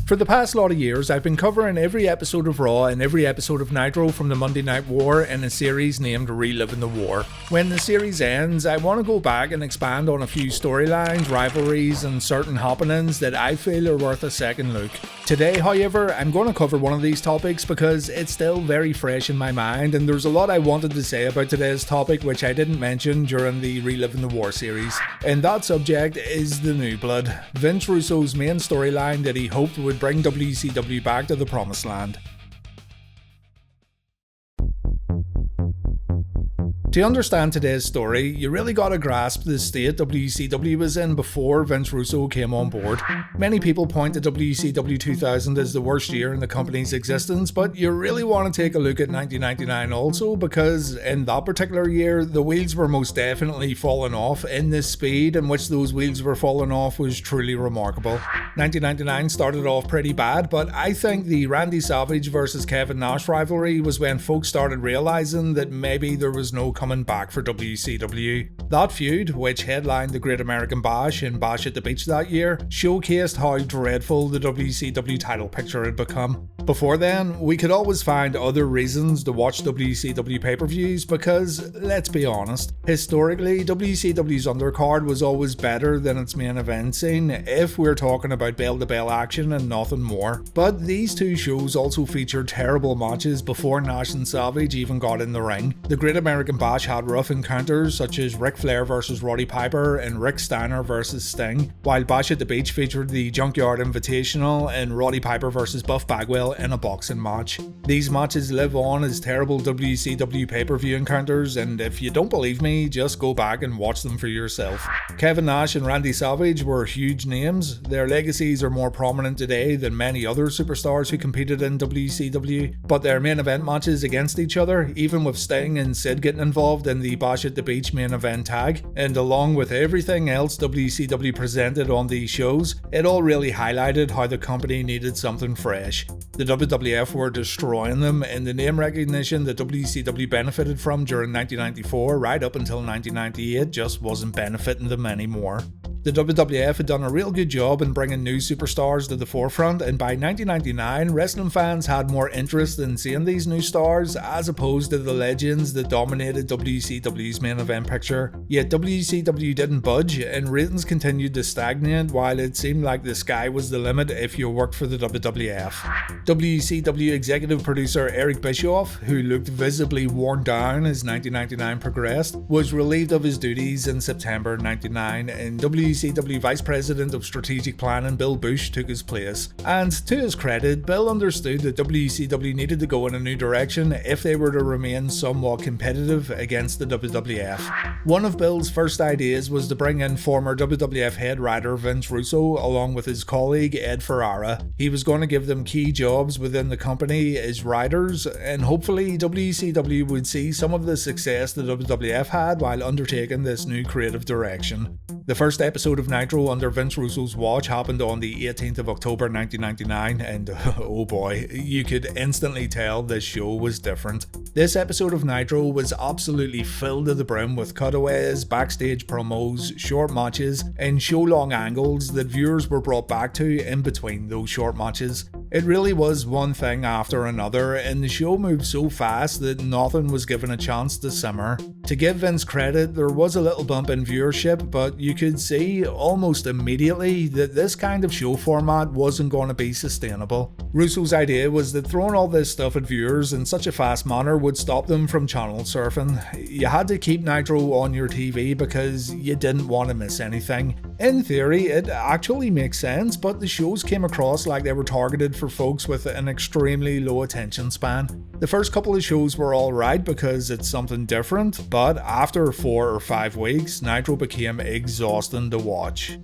For the past lot of years, I've been covering every episode of Raw and every episode of Nitro from the Monday Night War in a series named Reliving the War. When the series ends, I want to go back and expand on a few storylines, rivalries, and certain happenings that I feel are worth a second look. Today, however, I'm going to cover one of these topics because it's still very fresh in my mind, and there's a lot I wanted to say about today's topic which I didn't mention during the Reliving the War series. And that subject is the New Blood, Vince Russo's main storyline that he hoped would bring WCW back to the promised land. To understand today's story, you really gotta grasp the state WCW was in before Vince Russo came on board. Many people point to WCW 2000 as the worst year in the company's existence, but you really want to take a look at 1999 also, because in that particular year, the wheels were most definitely falling off, and the speed in which those wheels were falling off was truly remarkable. 1999 started off pretty bad, but I think the Randy Savage versus Kevin Nash rivalry was when folks started realizing that maybe there was no coming back for WCW. That feud, which headlined the Great American Bash and Bash at the Beach that year, showcased how dreadful the WCW title picture had become. Before then, we could always find other reasons to watch WCW pay-per-views because, let's be honest, historically WCW's undercard was always better than its main event scene if we're talking about bell-to-bell action and nothing more. But these two shows also featured terrible matches before Nash and Savage even got in the ring. The Great American Bash had rough encounters such as Ric Flair versus Roddy Piper and Rick Steiner versus Sting, while Bash at the Beach featured the Junkyard Invitational and Roddy Piper versus Buff Bagwell in a boxing match. These matches live on as terrible WCW pay-per-view encounters, and if you don't believe me, just go back and watch them for yourself. Kevin Nash and Randy Savage were huge names. Their legacies are more prominent today than many other superstars who competed in WCW, but their main event matches against each other, even with Sting and Sid getting involved in the Bash at the Beach main event tag, and along with everything else WCW presented on these shows, it all really highlighted how the company needed something fresh. The WWF were destroying them, and the name recognition that WCW benefited from during 1994 right up until 1998 just wasn't benefiting them anymore. The WWF had done a real good job in bringing new superstars to the forefront, and by 1999, wrestling fans had more interest in seeing these new stars as opposed to the legends that dominated WCW's main event picture. Yet WCW didn't budge, and ratings continued to stagnate while it seemed like the sky was the limit if you worked for the WWF. WCW executive producer Eric Bischoff, who looked visibly worn down as 1999 progressed, was relieved of his duties in September 1999, and WCW Vice President of Strategic Planning Bill Bush took his place. And to his credit, Bill understood that WCW needed to go in a new direction if they were to remain somewhat competitive against the WWF. One of Bill's first ideas was to bring in former WWF head writer Vince Russo along with his colleague Ed Ferrara. He was going to give them key jobs within the company as writers, and hopefully WCW would see some of the success the WWF had while undertaking this new creative direction. The first episode of Nitro under Vince Russo's watch happened on the 18th of October 1999, and oh boy, you could instantly tell this show was different. This episode of Nitro was absolutely filled to the brim with cutaways, backstage promos, short matches, and show-long angles that viewers were brought back to in between those short matches. It really was one thing after another, and the show moved so fast that nothing was given a chance to simmer. To give Vince credit, there was a little bump in viewership, but you could see almost immediately that this kind of show format wasn't going to be sustainable. Russo's idea was that throwing all this stuff at viewers in such a fast manner would stop them from channel surfing. You had to keep Nitro on your TV because you didn't want to miss anything. In theory, it actually makes sense, but the shows came across like they were targeted for folks with an extremely low attention span. The first couple of shows were alright because it's something different, but after 4 or 5 weeks, Nitro became exhausting to watch.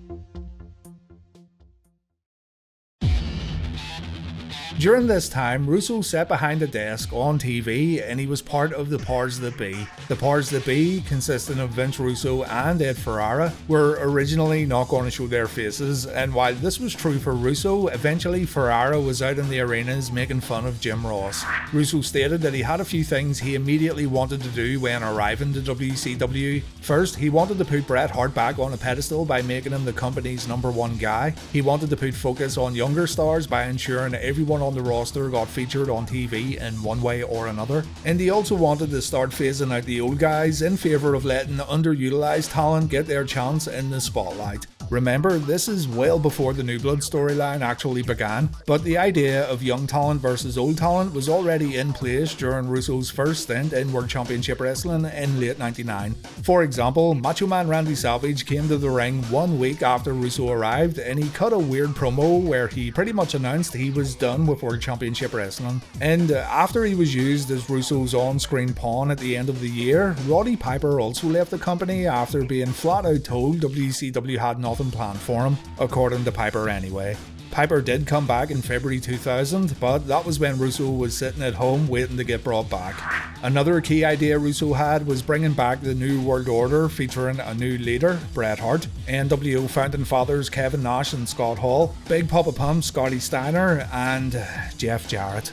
During this time, Russo sat behind a desk on TV and he was part of the Powers That Be. The Powers That Be, consisting of Vince Russo and Ed Ferrara, were originally not going to show their faces, and while this was true for Russo, eventually Ferrara was out in the arenas making fun of Jim Ross. Russo stated that he had a few things he immediately wanted to do when arriving to WCW. First, he wanted to put Bret Hart back on a pedestal by making him the company's #1 guy. He wanted to put focus on younger stars by ensuring everyone on the roster got featured on TV in one way or another, and he also wanted to start phasing out the old guys in favour of letting underutilized talent get their chance in the spotlight. Remember, this is well before the New Blood storyline actually began, but the idea of young talent versus old talent was already in place during Russo's first stint in World Championship Wrestling in late '99. For example, Macho Man Randy Savage came to the ring 1 week after Russo arrived, and he cut a weird promo where he pretty much announced he was done with World Championship Wrestling. And after he was used as Russo's on-screen pawn at the end of the year, Roddy Piper also left the company after being flat out told WCW had nothing planned for him, according to Piper anyway. Piper did come back in February 2000, but that was when Russo was sitting at home waiting to get brought back. Another key idea Russo had was bringing back the New World Order featuring a new leader, Bret Hart, NWO founding fathers Kevin Nash and Scott Hall, Big Papa Pump Scotty Steiner, and Jeff Jarrett.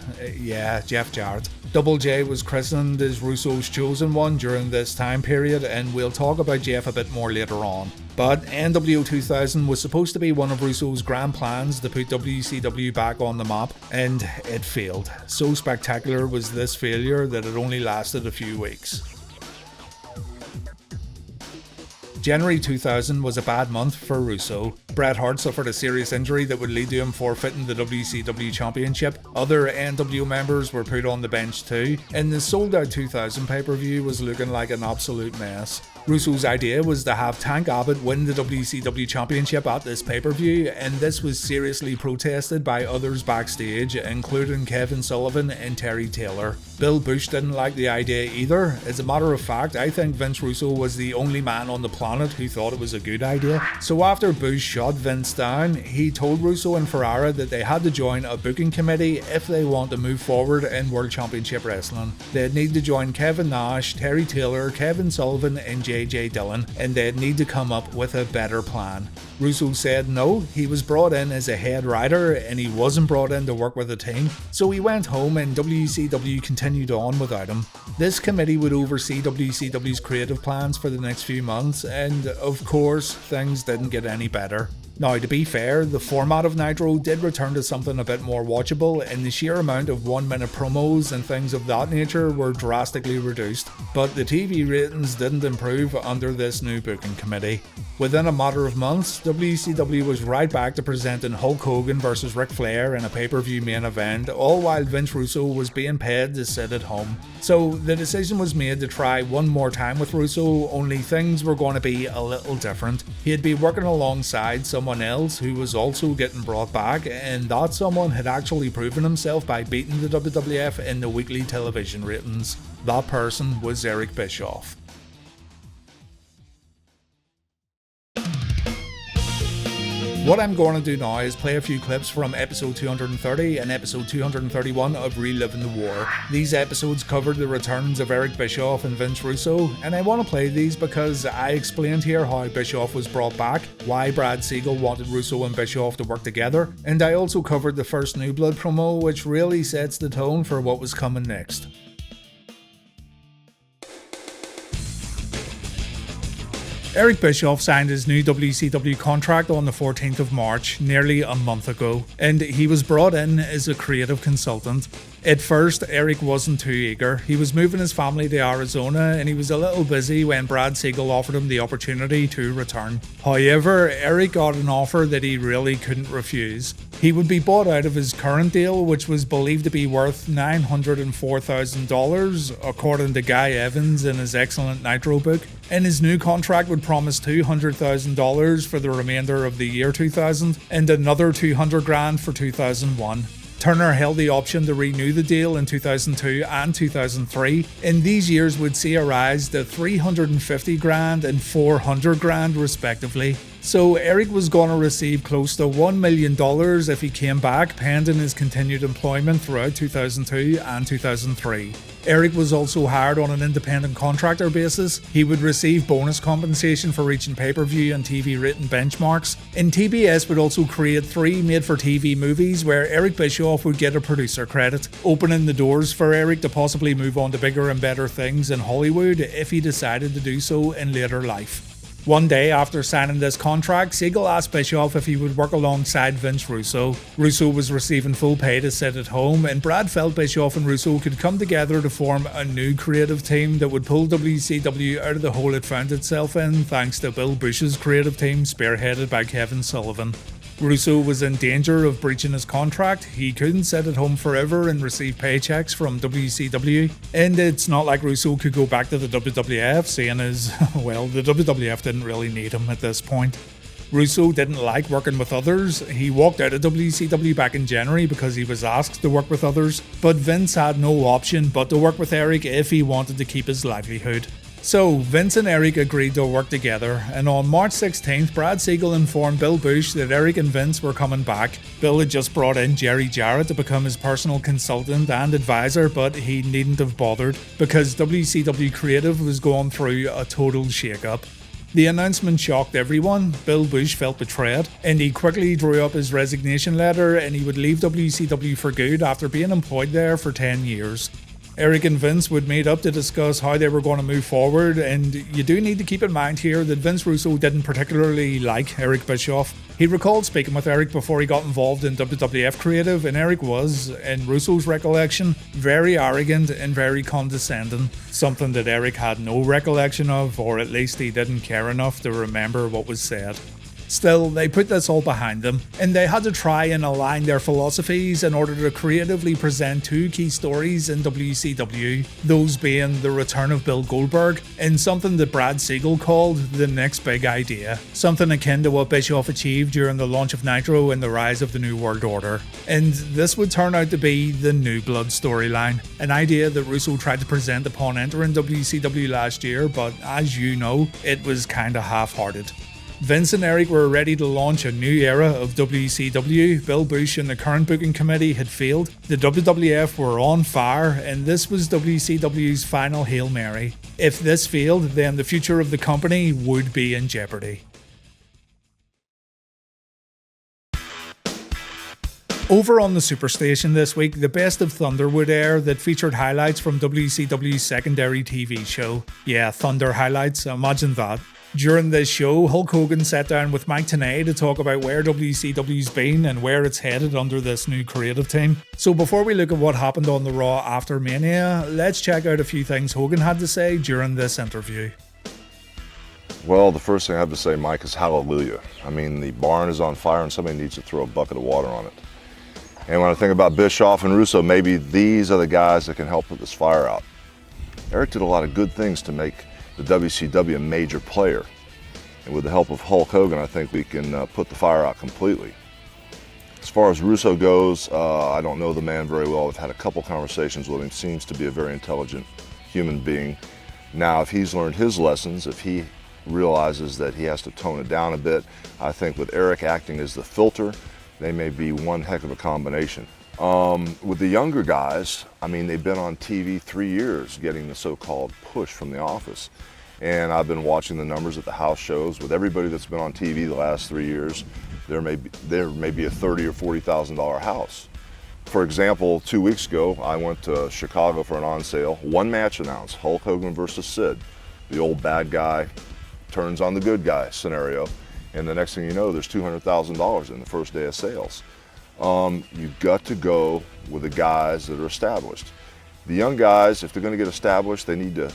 Jeff Jarrett. Double J was christened as Russo's chosen one during this time period, and we'll talk about Jeff a bit more later on. But NWO 2000 was supposed to be one of Russo's grand plans to put WCW back on the map, and it failed. So spectacular was this failure that it only lasted a few weeks. January 2000 was a bad month for Russo. Bret Hart suffered a serious injury that would lead to him forfeiting the WCW Championship. Other NWO members were put on the bench too, and the sold out 2000 pay-per-view was looking like an absolute mess. Russo's idea was to have Tank Abbott win the WCW Championship at this pay-per-view, and this was seriously protested by others backstage, including Kevin Sullivan and Terry Taylor. Bill Bush didn't like the idea either. As a matter of fact, I think Vince Russo was the only man on the planet who thought it was a good idea. So after Bush shot Vince down, he told Russo and Ferrara that they had to join a booking committee if they want to move forward in World Championship Wrestling. They'd need to join Kevin Nash, Terry Taylor, Kevin Sullivan and JJ Dillon, and they'd need to come up with a better plan. Russo said no, he was brought in as a head writer and he wasn't brought in to work with a team, so he went home and WCW continued on without him. This committee would oversee WCW's creative plans for the next few months, and of course, things didn't get any better. Now, to be fair, the format of Nitro did return to something a bit more watchable, and the sheer amount of 1-minute promos and things of that nature were drastically reduced, but the TV ratings didn't improve under this new booking committee. Within a matter of months, WCW was right back to presenting Hulk Hogan vs Ric Flair in a pay-per-view main event, all while Vince Russo was being paid to sit at home. So the decision was made to try one more time with Russo, only things were going to be a little different. He'd be working alongside someone else who was also getting brought back, and that someone had actually proven himself by beating the WWF in the weekly television ratings. That person was Eric Bischoff. What I'm going to do now is play a few clips from episode 230 and episode 231 of Reliving the War. These episodes covered the returns of Eric Bischoff and Vince Russo, and I want to play these because I explained here how Bischoff was brought back, why Brad Siegel wanted Russo and Bischoff to work together, and I also covered the first New Blood promo, which really sets the tone for what was coming next. Eric Bischoff signed his new WCW contract on the 14th of March, nearly a month ago, and he was brought in as a creative consultant. At first, Eric wasn't too eager. He was moving his family to Arizona and he was a little busy when Brad Siegel offered him the opportunity to return. However, Eric got an offer that he really couldn't refuse. He would be bought out of his current deal, which was believed to be worth $904,000, according to Guy Evans in his excellent Nitro book, and his new contract would promise $200,000 for the remainder of the year 2000 and another $200,000 for 2001. Turner held the option to renew the deal in 2002 and 2003, and these years would see a rise to $350,000 and $400,000 respectively. So Eric was going to receive close to $1 million if he came back, pending his continued employment throughout 2002 and 2003. Eric was also hired on an independent contractor basis. He would receive bonus compensation for reaching pay-per-view and TV rating benchmarks. And TBS would also create 3 made-for-TV movies where Eric Bischoff would get a producer credit, opening the doors for Eric to possibly move on to bigger and better things in Hollywood if he decided to do so in later life. One day after signing this contract, Siegel asked Bischoff if he would work alongside Vince Russo. Russo was receiving full pay to sit at home, and Brad felt Bischoff and Russo could come together to form a new creative team that would pull WCW out of the hole it found itself in, thanks to Bill Bush's creative team spearheaded by Kevin Sullivan. Russo was in danger of breaching his contract. He couldn't sit at home forever and receive paychecks from WCW. And it's not like Russo could go back to the WWF, seeing as, well, the WWF didn't really need him at this point. Russo didn't like working with others. He walked out of WCW back in January because he was asked to work with others. But Vince had no option but to work with Eric if he wanted to keep his livelihood. So, Vince and Eric agreed to work together, and on March 16th, Brad Siegel informed Bill Bush that Eric and Vince were coming back. Bill had just brought in Jerry Jarrett to become his personal consultant and advisor, but he needn't have bothered, because WCW Creative was going through a total shake-up. The announcement shocked everyone. Bill Bush felt betrayed, and he quickly drew up his resignation letter, and he would leave WCW for good after being employed there for 10 years. Eric and Vince would meet up to discuss how they were going to move forward, and you do need to keep in mind here that Vince Russo didn't particularly like Eric Bischoff. He recalled speaking with Eric before he got involved in WWF Creative, and Eric was, in Russo's recollection, very arrogant and very condescending, something that Eric had no recollection of, or at least he didn't care enough to remember what was said. Still, they put this all behind them, and they had to try and align their philosophies in order to creatively present 2 key stories in WCW, those being the return of Bill Goldberg and something that Brad Siegel called the next big idea, something akin to what Bischoff achieved during the launch of Nitro and the rise of the New World Order. And this would turn out to be the New Blood storyline, an idea that Russo tried to present upon entering WCW last year, but as you know, it was kinda half-hearted. Vince and Eric were ready to launch a new era of WCW. Bill Bush and the current booking committee had failed. The WWF were on fire, and this was WCW's final Hail Mary. If this failed, then the future of the company would be in jeopardy. Over on the Superstation this week, the Best of Thunder would air that featured highlights from WCW's secondary TV show. Yeah, Thunder highlights, imagine that. During this show, Hulk Hogan sat down with Mike Tenay to talk about where WCW's been and where it's headed under this new creative team. So before we look at what happened on the Raw after Mania, let's check out a few things Hogan had to say during this interview. Well, the first thing I have to say, Mike, is hallelujah. I mean, the barn is on fire and somebody needs to throw a bucket of water on it. And when I think about Bischoff and Russo, maybe these are the guys that can help put this fire out. Eric did a lot of good things to make the WCW a major player. And with the help of Hulk Hogan, I think we can put the fire out completely. As far as Russo goes, I don't know the man very well. I've had a couple conversations with him. Seems to be a very intelligent human being. Now, if he's learned his lessons, if he realizes that he has to tone it down a bit, I think with Eric acting as the filter, they may be one heck of a combination. With the younger guys, I mean, they've been on TV 3 years getting the so-called push from the office. And I've been watching the numbers at the house shows. With everybody that's been on TV the last 3 years, there may be a $30,000 or $40,000 house. For example, 2 weeks ago, I went to Chicago for an on sale. One match announced, Hulk Hogan versus Sid. The old bad guy turns on the good guy scenario. And the next thing you know, there's $200,000 in the first day of sales. You've got to go with the guys that are established. The young guys, if they're going to get established, they need to,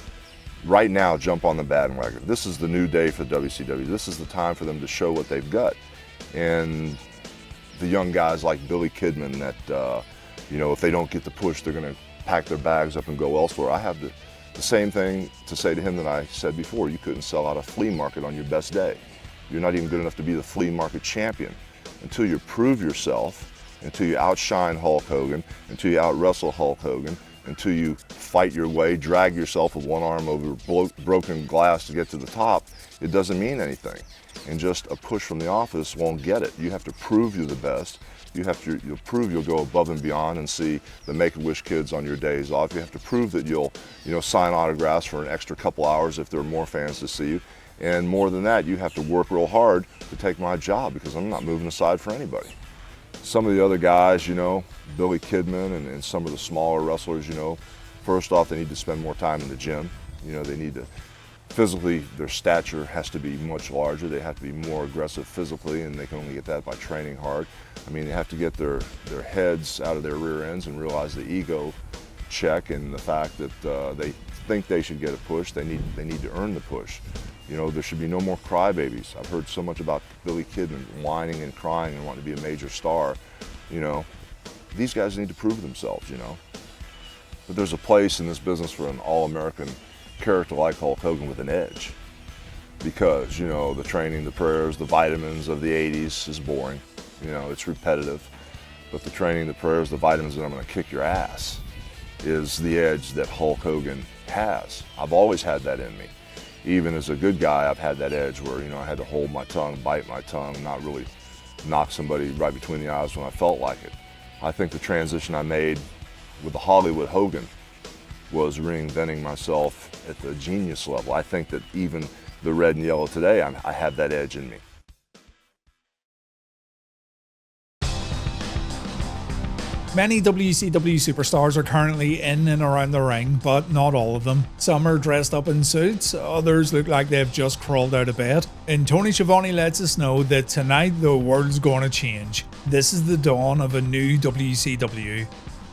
right now, jump on the bandwagon. This is the new day for WCW. This is the time for them to show what they've got. And the young guys like Billy Kidman that, if they don't get the push, they're going to pack their bags up and go elsewhere. I have the same thing to say to him that I said before. You couldn't sell out a flea market on your best day. You're not even good enough to be the flea market champion. Until you prove yourself, until you outshine Hulk Hogan, until you out-wrestle Hulk Hogan, until you fight your way, drag yourself with one arm over broken glass to get to the top, it doesn't mean anything. And just a push from the office won't get it. You have to prove you're the best. You'll prove you'll go above and beyond and see the Make-A-Wish kids on your days off. You have to prove that you'll, sign autographs for an extra couple hours if there are more fans to see you. And more than that, you have to work real hard to take my job, because I'm not moving aside for anybody. Some of the other guys, Billy Kidman and some of the smaller wrestlers, first off, they need to spend more time in the gym. They need to, physically, their stature has to be much larger. They have to be more aggressive physically, and they can only get that by training hard. They have to get their heads out of their rear ends and realize the ego check and the fact that they think they should get a push. They need to earn the push. There should be no more crybabies. I've heard so much about Billy Kidman whining and crying and wanting to be a major star. These guys need to prove themselves, But there's a place in this business for an all-American character like Hulk Hogan with an edge. Because, the training, the prayers, the vitamins of the 80s is boring. It's repetitive. But the training, the prayers, the vitamins that I'm going to kick your ass is the edge that Hulk Hogan has. I've always had that in me. Even as a good guy, I've had that edge where, I had to hold my tongue, bite my tongue, not really knock somebody right between the eyes when I felt like it. I think the transition I made with the Hollywood Hogan was reinventing myself at the genius level. I think that even the red and yellow today, I have that edge in me. Many WCW superstars are currently in and around the ring, but not all of them. Some are dressed up in suits, others look like they've just crawled out of bed. And Tony Schiavone lets us know that tonight the world's gonna change. This is the dawn of a new WCW.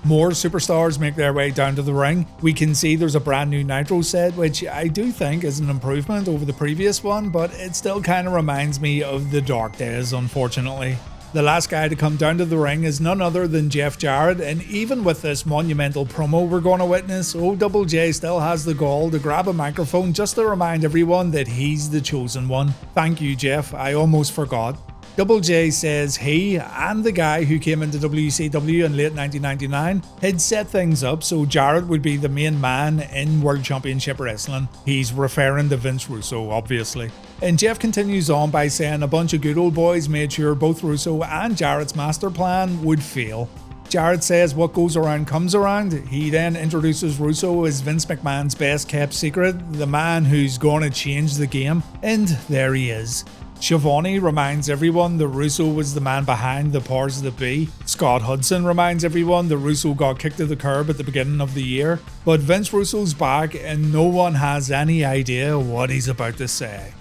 More superstars make their way down to the ring. We can see there's a brand new Nitro set, which I do think is an improvement over the previous one, but it still kind of reminds me of the dark days, unfortunately. The last guy to come down to the ring is none other than Jeff Jarrett, and even with this monumental promo we're going to witness, Double J still has the gall to grab a microphone just to remind everyone that he's the chosen one. Thank you, Jeff, I almost forgot. Double J says he and the guy who came into WCW in late 1999 had set things up so Jarrett would be the main man in World Championship Wrestling. He's referring to Vince Russo, obviously. And Jeff continues on by saying a bunch of good old boys made sure both Russo and Jarrett's master plan would fail. Jarrett says what goes around comes around. He then introduces Russo as Vince McMahon's best kept secret, the man who's going to change the game, and there he is. Schiavone reminds everyone that Russo was the man behind the powers that be. Scott Hudson reminds everyone that Russo got kicked to the curb at the beginning of the year. But Vince Russo's back and no one has any idea what he's about to say.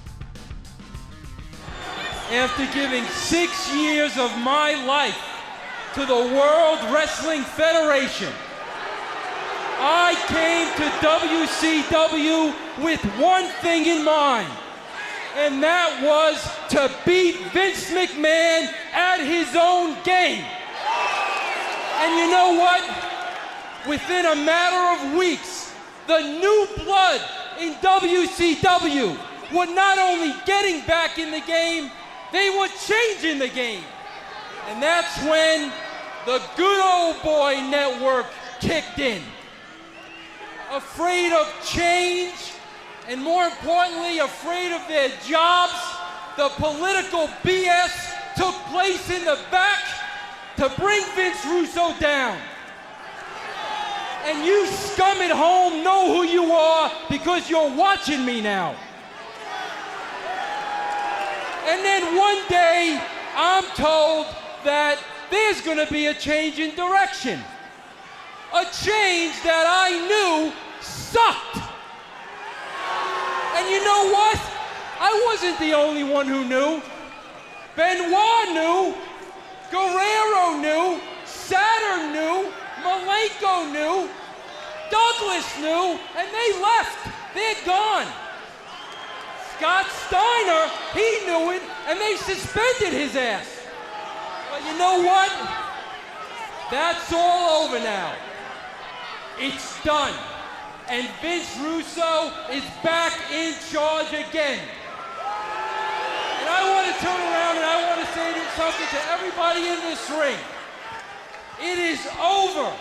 After giving 6 years of my life to the World Wrestling Federation, I came to WCW with one thing in mind. And that was to beat Vince McMahon at his own game. And you know what? Within a matter of weeks, the new blood in WCW were not only getting back in the game, they were changing the game. And that's when the Good Old Boy Network kicked in. Afraid of change, and more importantly, afraid of their jobs, the political BS took place in the back to bring Vince Russo down. And you scum at home know who you are because you're watching me now. And then one day, I'm told that there's gonna be a change in direction. A change that I knew sucked. And you know what? I wasn't the only one who knew. Benoit knew, Guerrero knew, Saturn knew, Malenko knew, Douglas knew, and they left. They're gone. Scott Steiner, he knew it, and they suspended his ass. But you know what? That's all over now. It's done. And Vince Russo is back in charge again. And I want to turn around and I want to say something to everybody in this ring. It is over.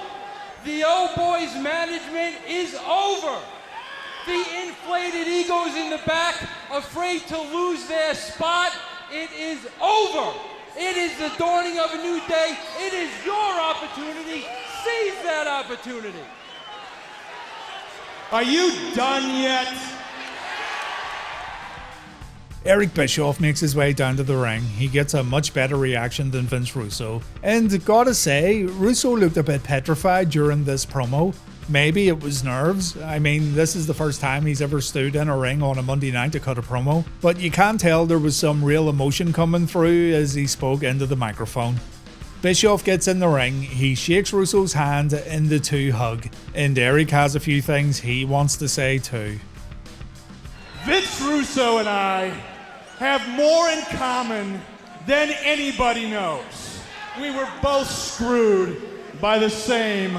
The old boys management is over. The inflated egos in the back, afraid to lose their spot, it is over. It is the dawning of a new day. It is your opportunity. Seize that opportunity. Are you done yet? Eric Bischoff makes his way down to the ring. He gets a much better reaction than Vince Russo. And gotta say, Russo looked a bit petrified during this promo. Maybe it was nerves. I mean, this is the first time he's ever stood in a ring on a Monday night to cut a promo. But you can tell there was some real emotion coming through as he spoke into the microphone. Bischoff gets in the ring, he shakes Russo's hand and the two hug. And Eric has a few things he wants to say too. Vince Russo and I have more in common than anybody knows. We were both screwed by the same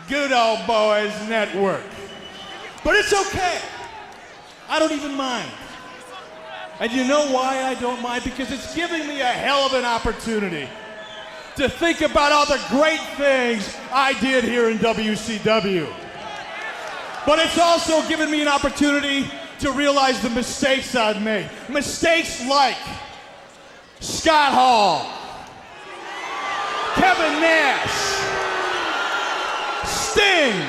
good old boys network. But it's okay. I don't even mind. And you know why I don't mind? Because it's giving me a hell of an opportunity to think about all the great things I did here in WCW. But it's also given me an opportunity to realize the mistakes I've made. Mistakes like Scott Hall, Kevin Nash, Sting,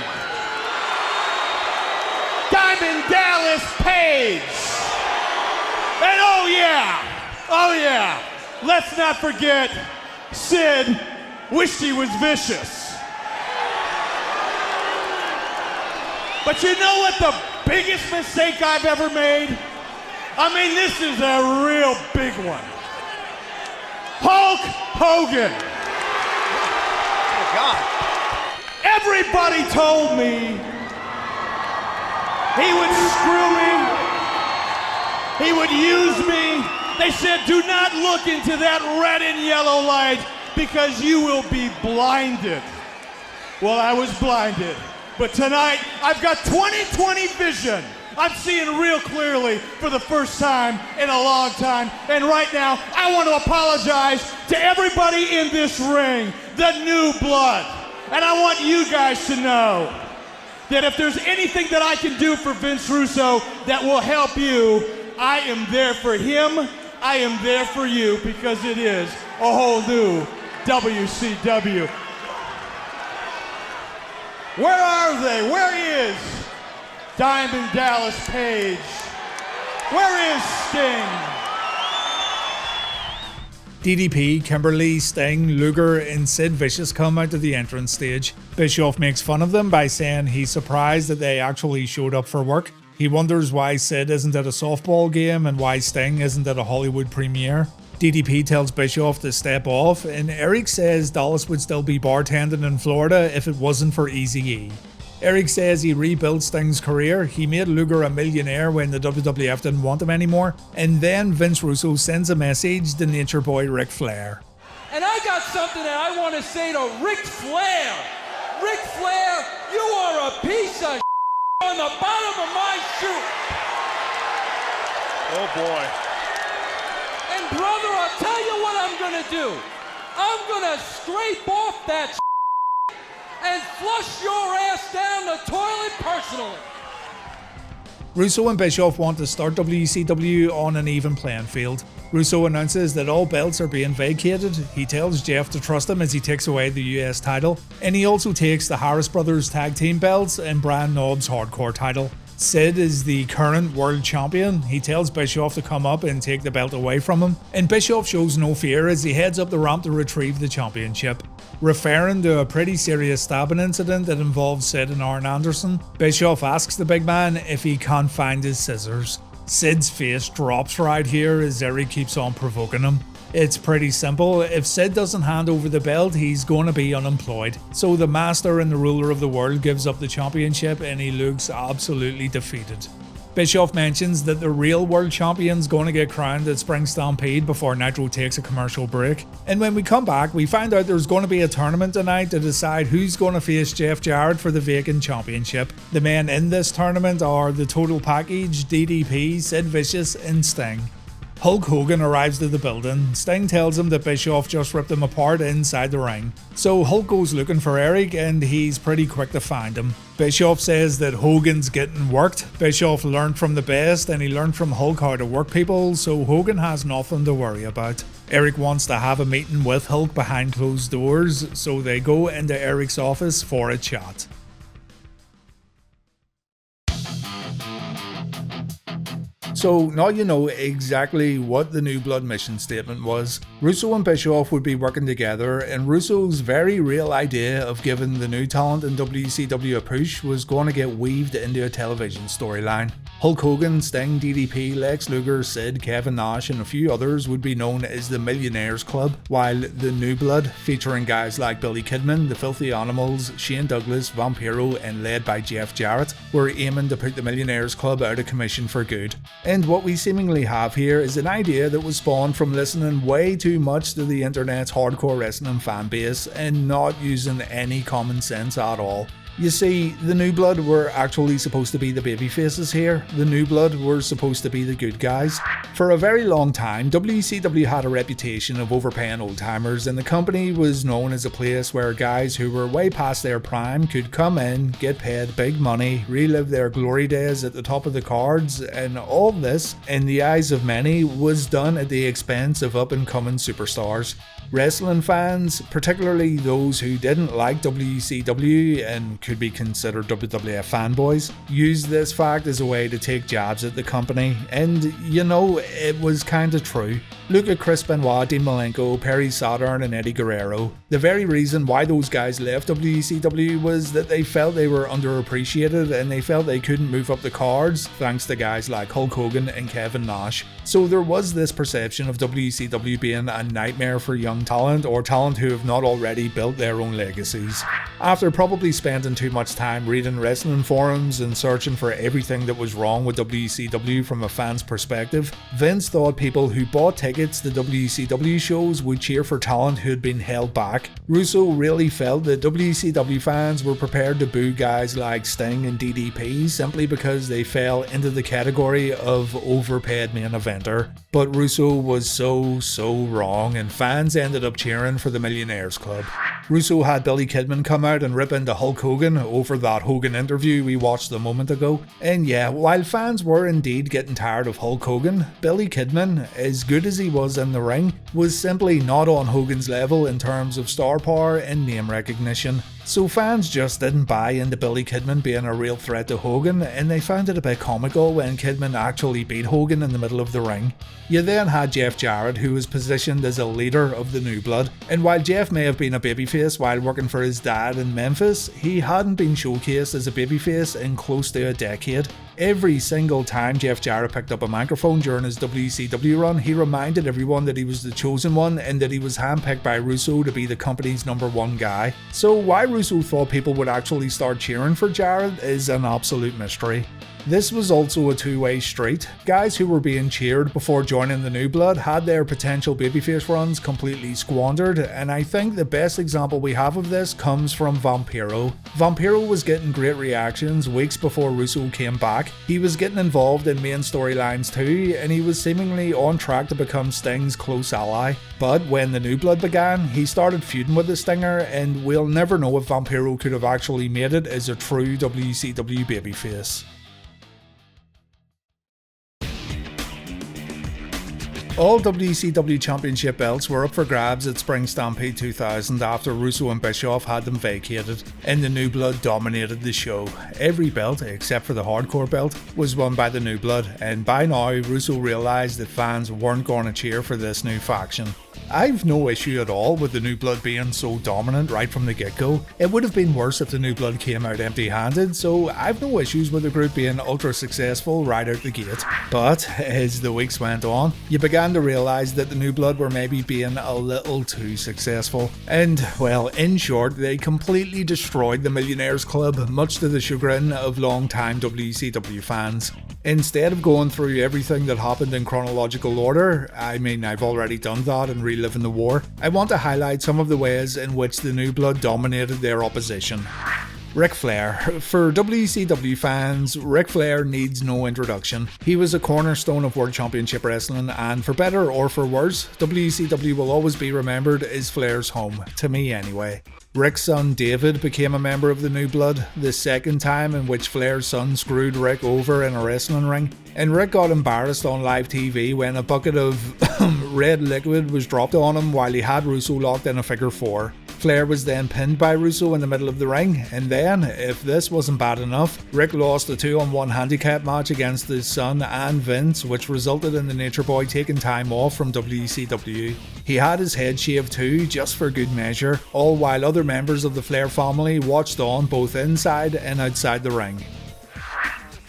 Diamond Dallas Page, and oh yeah, let's not forget Sid wished he was vicious. But you know what the biggest mistake I've ever made? I mean, this is a real big one. Hulk Hogan. Oh, God. Everybody told me he would screw me. He would use me. They said, do not look into that red and yellow light because you will be blinded. Well, I was blinded. But tonight, I've got 20/20 vision. I'm seeing real clearly for the first time in a long time. And right now, I want to apologize to everybody in this ring, the new blood. And I want you guys to know that if there's anything that I can do for Vince Russo that will help you, I am there for him. I am there for you because it is a whole new WCW. Where are they? Where is Diamond Dallas Page? Where is Sting? DDP, Kimberly, Sting, Luger, and Sid Vicious come out to the entrance stage. Bischoff makes fun of them by saying he's surprised that they actually showed up for work. He wonders why Sid isn't at a softball game and why Sting isn't at a Hollywood premiere. DDP tells Bischoff to step off, and Eric says Dallas would still be bartending in Florida if it wasn't for Eazy-E. Eric says he rebuilt Sting's career, he made Luger a millionaire when the WWF didn't want him anymore, and then Vince Russo sends a message to Nature Boy Ric Flair. And I got something that I want to say to Ric Flair. Ric Flair, you are a piece of on the bottom of my shoe. Oh boy. And brother, I'll tell you what I'm gonna do. I'm gonna scrape off that and flush your ass down the toilet personally. Russo and Bischoff want to start WCW on an even playing field. Russo announces that all belts are being vacated. He tells Jeff to trust him as he takes away the US title, and he also takes the Harris Brothers tag team belts and Brian Knobbs hardcore title. Sid is the current world champion. He tells Bischoff to come up and take the belt away from him, and Bischoff shows no fear as he heads up the ramp to retrieve the championship. Referring to a pretty serious stabbing incident that involved Sid and Arn Anderson, Bischoff asks the big man if he can't find his scissors. Sid's face drops right here as Eric keeps on provoking him. It's pretty simple, if Sid doesn't hand over the belt, he's going to be unemployed. So the master and the ruler of the world gives up the championship and he looks absolutely defeated. Bischoff mentions that the real world champion's going to get crowned at Spring Stampede before Nitro takes a commercial break. And when we come back, we find out there's going to be a tournament tonight to decide who's going to face Jeff Jarrett for the vacant championship. The men in this tournament are the Total Package, DDP, Sid Vicious, and Sting. Hulk Hogan arrives at the building. Sting tells him that Bischoff just ripped him apart inside the ring. So Hulk goes looking for Eric and he's pretty quick to find him. Bischoff says that Hogan's getting worked. Bischoff learned from the best and he learned from Hulk how to work people, so Hogan has nothing to worry about. Eric wants to have a meeting with Hulk behind closed doors, so they go into Eric's office for a chat. So now you know exactly what the New Blood mission statement was. Russo and Bischoff would be working together, and Russo's very real idea of giving the new talent in WCW a push was going to get weaved into a television storyline. Hulk Hogan, Sting, DDP, Lex Luger, Sid, Kevin Nash and a few others would be known as the Millionaires Club, while the New Blood, featuring guys like Billy Kidman, the Filthy Animals, Shane Douglas, Vampiro and led by Jeff Jarrett, were aiming to put the Millionaires Club out of commission for good. And what we seemingly have here is an idea that was spawned from listening way too much to the internet's hardcore wrestling fan base and not using any common sense at all. You see, the New Blood were actually supposed to be the babyfaces here. The New Blood were supposed to be the good guys. For a very long time, WCW had a reputation of overpaying old-timers, and the company was known as a place where guys who were way past their prime could come in, get paid big money, relive their glory days at the top of the cards, and all this, in the eyes of many, was done at the expense of up-and-coming superstars. Wrestling fans, particularly those who didn't like WCW and could be considered WWF fanboys, used this fact as a way to take jabs at the company, and you know, it was kinda true. Look at Chris Benoit, Dean Malenko, Perry Saturn and Eddie Guerrero. The very reason why those guys left WCW was that they felt they were underappreciated and they felt they couldn't move up the cards thanks to guys like Hulk Hogan and Kevin Nash. So there was this perception of WCW being a nightmare for young talent, or talent who have not already built their own legacies. After probably spending too much time reading wrestling forums and searching for everything that was wrong with WCW from a fan's perspective, Vince thought people who bought tickets to WCW shows would cheer for talent who had been held back. Russo really felt that WCW fans were prepared to boo guys like Sting and DDP simply because they fell into the category of overpaid main eventer. But Russo was so wrong, and fans ended up cheering for the Millionaires Club. Russo had Billy Kidman come out and rip into Hulk Hogan over that Hogan interview we watched a moment ago. And yeah, while fans were indeed getting tired of Hulk Hogan, Billy Kidman, as good as he was in the ring, was simply not on Hogan's level in terms of star power and name recognition. So fans just didn't buy into Billy Kidman being a real threat to Hogan, and they found it a bit comical when Kidman actually beat Hogan in the middle of the ring. You then had Jeff Jarrett, who was positioned as a leader of the New Blood, and while Jeff may have been a babyface while working for his dad in Memphis, he hadn't been showcased as a babyface in close to a decade. Every single time Jeff Jarrett picked up a microphone during his WCW run, he reminded everyone that he was the chosen one and that he was handpicked by Russo to be the company's #1 guy. So why Russo thought people would actually start cheering for Jarrett is an absolute mystery. This was also a two-way street. Guys who were being cheered before joining the New Blood had their potential babyface runs completely squandered, and I think the best example we have of this comes from Vampiro. Vampiro was getting great reactions weeks before Russo came back. He was getting involved in main storylines too, and he was seemingly on track to become Sting's close ally. But when the New Blood began, he started feuding with the Stinger, and we'll never know if Vampiro could have actually made it as a true WCW babyface. All WCW Championship belts were up for grabs at Spring Stampede 2000 after Russo and Bischoff had them vacated, and the New Blood dominated the show. Every belt, except for the Hardcore belt, was won by the New Blood, and by now Russo realised that fans weren't going to cheer for this new faction. I've no issue at all with the New Blood being so dominant right from the get-go. It would have been worse if the New Blood came out empty-handed, so I've no issues with the group being ultra successful right out the gate. But as the weeks went on, you began to realise that the New Blood were maybe being a little too successful. And, well, in short, they completely destroyed the Millionaires Club, much to the chagrin of long-time WCW fans. Instead of going through everything that happened in chronological order, I mean, I've already done that and reliving the war, I want to highlight some of the ways in which the New Blood dominated their opposition. Ric Flair. For WCW fans, Ric Flair needs no introduction. He was a cornerstone of World Championship Wrestling, and for better or for worse, WCW will always be remembered as Flair's home, to me anyway. Ric's son David became a member of the New Blood, the second time in which Flair's son screwed Ric over in a wrestling ring, and Ric got embarrassed on live TV when a bucket of red liquid was dropped on him while he had Russo locked in a figure 4. Flair was then pinned by Russo in the middle of the ring, and then, if this wasn't bad enough, Ric lost a 2-on-1 handicap match against his son and Vince, which resulted in the Nature Boy taking time off from WCW. He had his head shaved too, just for good measure, all while other members of the Flair family watched on both inside and outside the ring.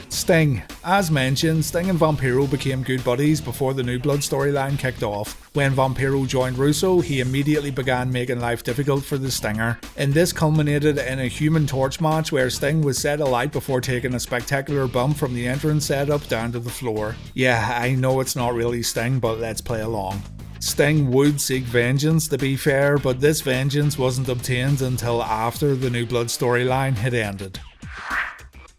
Sting. As mentioned, Sting and Vampiro became good buddies before the New Blood storyline kicked off. When Vampiro joined Russo, he immediately began making life difficult for the Stinger, and this culminated in a Human Torch match where Sting was set alight before taking a spectacular bump from the entrance setup down to the floor. Yeah, I know it's not really Sting, but let's play along. Sting would seek vengeance, to be fair, but this vengeance wasn't obtained until after the New Blood storyline had ended.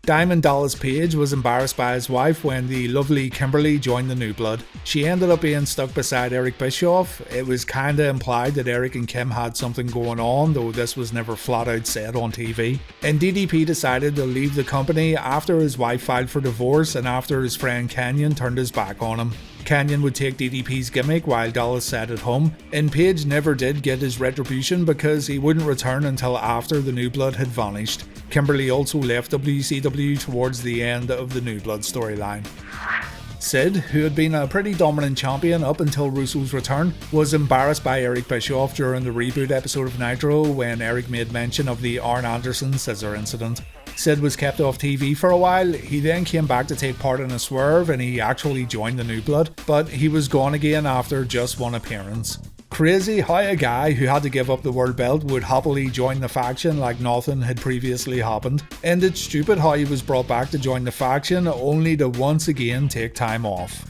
Diamond Dallas Page was embarrassed by his wife when the lovely Kimberly joined the New Blood. She ended up being stuck beside Eric Bischoff. It was kinda implied that Eric and Kim had something going on, though this was never flat out said on TV. And DDP decided to leave the company after his wife filed for divorce and after his friend Kenyon turned his back on him. Kenyon would take DDP's gimmick while Dallas sat at home, and Page never did get his retribution because he wouldn't return until after the New Blood had vanished. Kimberly also left WCW towards the end of the New Blood storyline. Sid, who had been a pretty dominant champion up until Russo's return, was embarrassed by Eric Bischoff during the reboot episode of Nitro when Eric made mention of the Arn Anderson scissor incident. Sid was kept off TV for a while. He then came back to take part in a swerve and he actually joined the New Blood, but he was gone again after just one appearance. Crazy how a guy who had to give up the world belt would happily join the faction like nothing had previously happened, and it's stupid how he was brought back to join the faction only to once again take time off.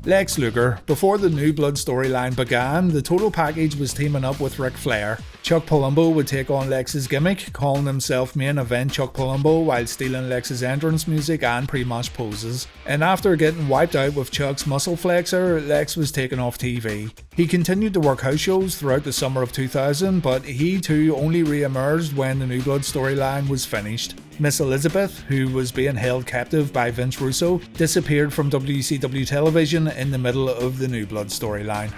Lex Luger. Before the New Blood storyline began, the total package was teaming up with Ric Flair. Chuck Palumbo would take on Lex's gimmick, calling himself Main Event Chuck Palumbo while stealing Lex's entrance music and pre-match poses. And after getting wiped out with Chuck's muscle flexor, Lex was taken off TV. He continued to work house shows throughout the summer of 2000, but he too only re-emerged when the New Blood storyline was finished. Miss Elizabeth, who was being held captive by Vince Russo, disappeared from WCW television in the middle of the New Blood storyline.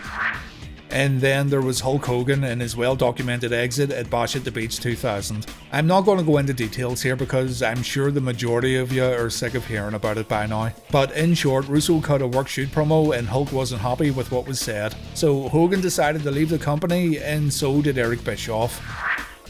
And then there was Hulk Hogan and his well-documented exit at Bash at the Beach 2000. I'm not going to go into details here because I'm sure the majority of you are sick of hearing about it by now. But in short, Russo cut a work-shoot promo and Hulk wasn't happy with what was said. So Hogan decided to leave the company, and so did Eric Bischoff.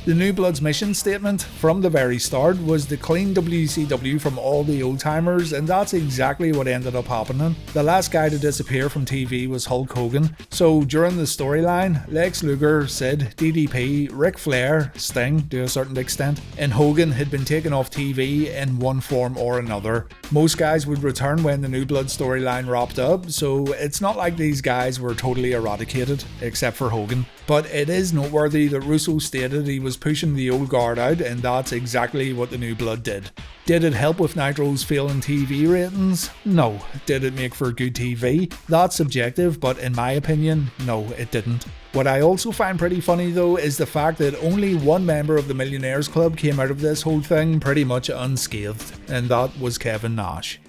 The New Blood's mission statement from the very start was to clean WCW from all the old-timers, and that's exactly what ended up happening. The last guy to disappear from TV was Hulk Hogan. So during the storyline, Lex Luger, Sid, DDP, Ric Flair, Sting to a certain extent, and Hogan had been taken off TV in one form or another. Most guys would return when the New Blood storyline wrapped up, so it's not like these guys were totally eradicated, except for Hogan. But it is noteworthy that Russo stated he was pushing the old guard out, and that's exactly what the New Blood did. Did it help with Nitro's failing TV ratings? No. Did it make for good TV? That's subjective, but in my opinion, no, it didn't. What I also find pretty funny though is the fact that only one member of the Millionaires Club came out of this whole thing pretty much unscathed, and that was Kevin Nash.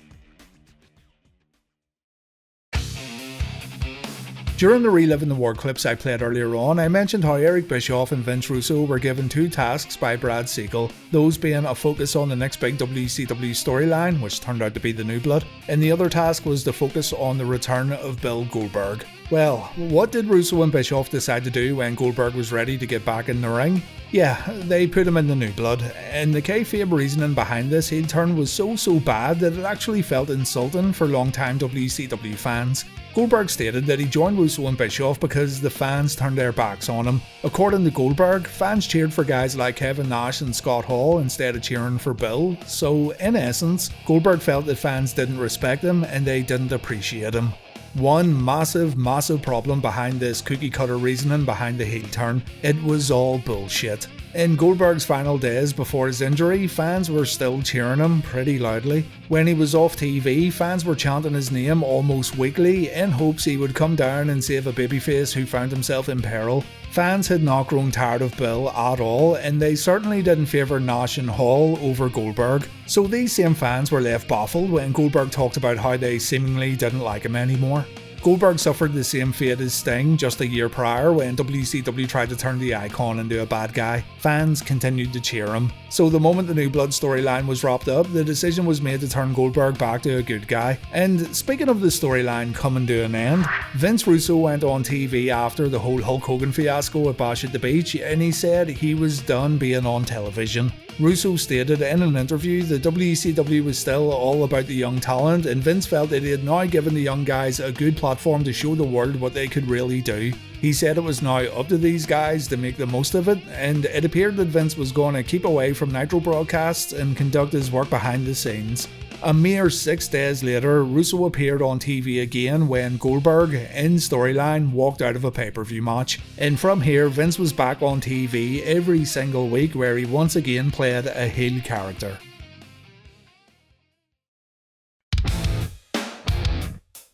During the Reliving the War clips I played earlier on, I mentioned how Eric Bischoff and Vince Russo were given two tasks by Brad Siegel, those being a focus on the next big WCW storyline, which turned out to be the New Blood, and the other task was to focus on the return of Bill Goldberg. Well, what did Russo and Bischoff decide to do when Goldberg was ready to get back in the ring? Yeah, they put him in the New Blood, and the kayfabe reasoning behind this heel turn was so bad that it actually felt insulting for long-time WCW fans. Goldberg stated that he joined Russo and Bischoff because the fans turned their backs on him. According to Goldberg, fans cheered for guys like Kevin Nash and Scott Hall instead of cheering for Bill, so in essence, Goldberg felt that fans didn't respect him and they didn't appreciate him. One massive problem behind this cookie cutter reasoning behind the heel turn: it was all bullshit. In Goldberg's final days before his injury, fans were still cheering him pretty loudly. When he was off TV, fans were chanting his name almost weekly in hopes he would come down and save a babyface who found himself in peril. Fans had not grown tired of Bill at all, and they certainly didn't favour Nash and Hall over Goldberg. So these same fans were left baffled when Goldberg talked about how they seemingly didn't like him anymore. Goldberg suffered the same fate as Sting just a year prior when WCW tried to turn the Icon into a bad guy. Fans continued to cheer him. So the moment the New Blood storyline was wrapped up, the decision was made to turn Goldberg back to a good guy. And speaking of the storyline coming to an end, Vince Russo went on TV after the whole Hulk Hogan fiasco at Bash at the Beach, and he said he was done being on television. Russo stated in an interview that WCW was still all about the young talent, and Vince felt that he had now given the young guys a good platform to show the world what they could really do. He said it was now up to these guys to make the most of it, and it appeared that Vince was going to keep away from Nitro broadcasts and conduct his work behind the scenes. A mere 6 days later, Russo appeared on TV again when Goldberg, in storyline, walked out of a pay-per-view match. And from here, Vince was back on TV every single week where he once again played a heel character.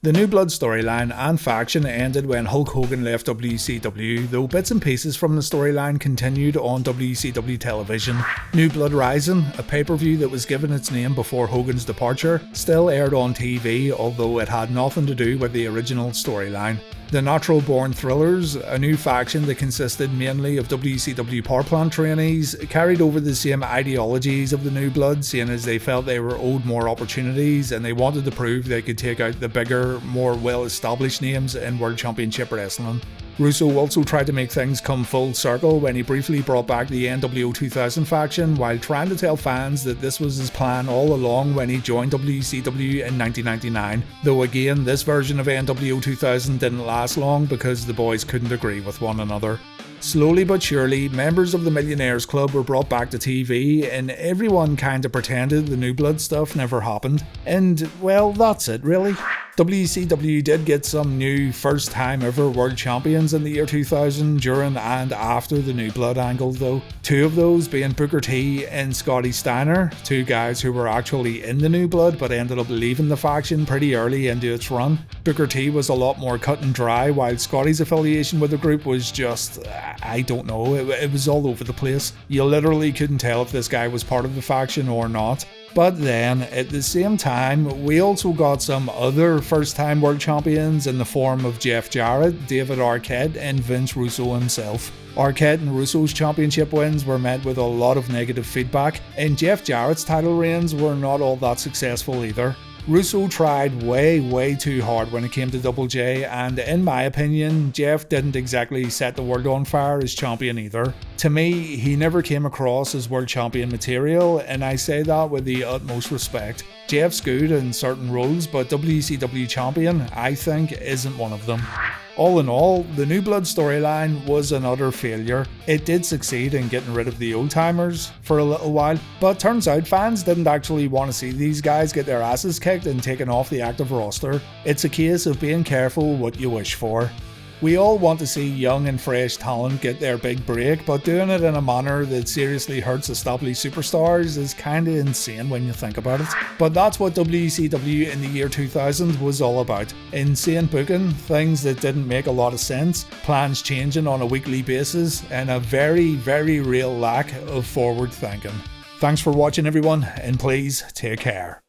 The New Blood storyline and faction ended when Hulk Hogan left WCW, though bits and pieces from the storyline continued on WCW television. New Blood Rising, a pay-per-view that was given its name before Hogan's departure, still aired on TV, although it had nothing to do with the original storyline. The Natural Born Thrillers, a new faction that consisted mainly of WCW power plant trainees, carried over the same ideologies of the New Blood, seeing as they felt they were owed more opportunities and they wanted to prove they could take out the bigger, more well-established names in World Championship Wrestling. Russo also tried to make things come full circle when he briefly brought back the NWO 2000 faction while trying to tell fans that this was his plan all along when he joined WCW in 1999, though again this version of NWO 2000 didn't last long because the boys couldn't agree with one another. Slowly but surely, members of the Millionaires Club were brought back to TV and everyone kinda pretended the New Blood stuff never happened. And, well, that's it really. WCW did get some new first time ever world champions in the year 2000 during and after the New Blood angle though. Two of those being Booker T and Scotty Steiner, two guys who were actually in the New Blood but ended up leaving the faction pretty early into its run. Booker T was a lot more cut and dry while Scotty's affiliation with the group was just, I don't know, it was all over the place. You literally couldn't tell if this guy was part of the faction or not. But then, at the same time, we also got some other first-time world champions in the form of Jeff Jarrett, David Arquette, and Vince Russo himself. Arquette and Russo's championship wins were met with a lot of negative feedback, and Jeff Jarrett's title reigns were not all that successful either. Russo tried way too hard when it came to Double J, and in my opinion, Jeff didn't exactly set the world on fire as champion either. To me, he never came across as world champion material, and I say that with the utmost respect. Jeff's good in certain roles, but WCW champion, I think, isn't one of them. All in all, the New Blood storyline was an utter failure. It did succeed in getting rid of the old-timers for a little while, but turns out fans didn't actually want to see these guys get their asses kicked and taken off the active roster. It's a case of being careful what you wish for. We all want to see young and fresh talent get their big break, but doing it in a manner that seriously hurts established superstars is kinda insane when you think about it. But that's what WCW in the year 2000 was all about. Insane booking, things that didn't make a lot of sense, plans changing on a weekly basis, and a very real lack of forward thinking. Thanks for watching everyone, and please take care.